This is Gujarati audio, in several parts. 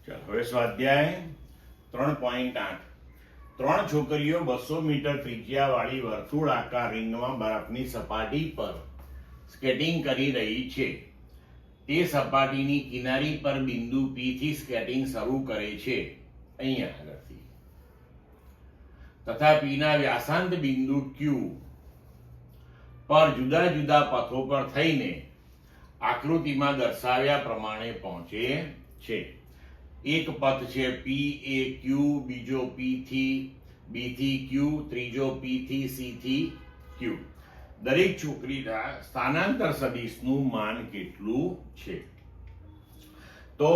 ચાલો હવે સ્વાધ્યાય 3.8 ત્રણ છોકરીઓ 200 મીટર ત્રિજ્યા વાળી વર્તુળાકાર રિંગમાં બરફની સપાટી પર સ્કેટિંગ કરી રહી છે. તે સપાટીની કિનારી પર બિંદુ P થી સ્કેટિંગ શરૂ કરે છે અહીંયા આગળથી તથા P ના વ્યાસાંત બિંદુ Q પર જુદા જુદા પથો પર થઈને આકૃતિમાં દર્શાવ્યા પ્રમાણે પહોંચે છે. એક પથ છે P A Q, બીજો P થી B થી Q, ત્રીજો P થી C થી Q. દરેક છોકરીના સ્થાનાંતર સદિશનું માન કેટલું છે? તો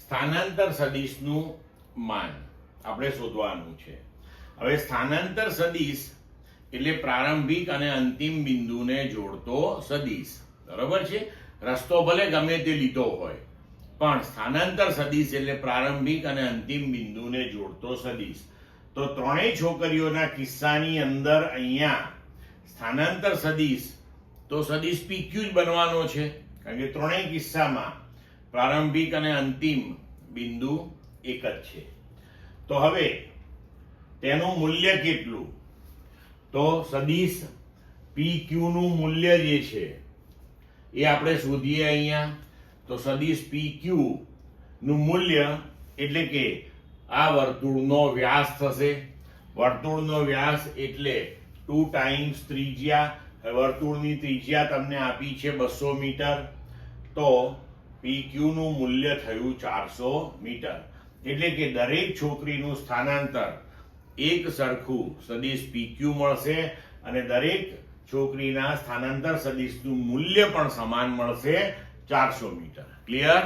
સ્થાનાંતર સદિશનું માન આપણે શોધવાનું છે. હવે સ્થાનાંતર સદિશ એટલે પ્રારંભિક અને અંતિમ બિંદુને જોડતો સદિશ, બરાબર છે. રસ્તો ભલે ગમે તે લીધો હોય પણ સ્થાનાંતર સદિશ એટલે પ્રારંભિક અને અંતિમ બિંદુને જોડતો સદિશ. તો ત્રણેય છોકરીઓના કિસ્સાની અંદર અહીંયા સ્થાનાંતર સદિશ તો સદિશ PQ જ બનવાનો છે, કારણ કે ત્રણેય કિસ્સામાં પ્રારંભિક અને અંતિમ બિંદુ એક જ છે. તો હવે તેનું મૂલ્ય કેટલું? તો સદિશ PQ નું મૂલ્ય જે છે એ આપણે શોધીએ અહીંયા. તો સદિશ PQ નું મૂલ્ય એટલે કે આ વર્તુળનો વ્યાસ થશે. વર્તુળનો વ્યાસ એટલે 2 ટાઈમ્સ ત્રિજ્યા. વર્તુળની ત્રિજ્યા તમને આપી છે 200 મીટર, તો PQ નું મૂલ્ય થયું 400 મીટર. એટલે કે દરેક છોકરીનું સ્થાનાંતર એક સરખું સદિશ PQ મળશે અને દરેક છોકરીના સ્થાનાંતર સદિશનું મૂલ્ય પણ સમાન મળશે 400 મીટર. ક્લિયર?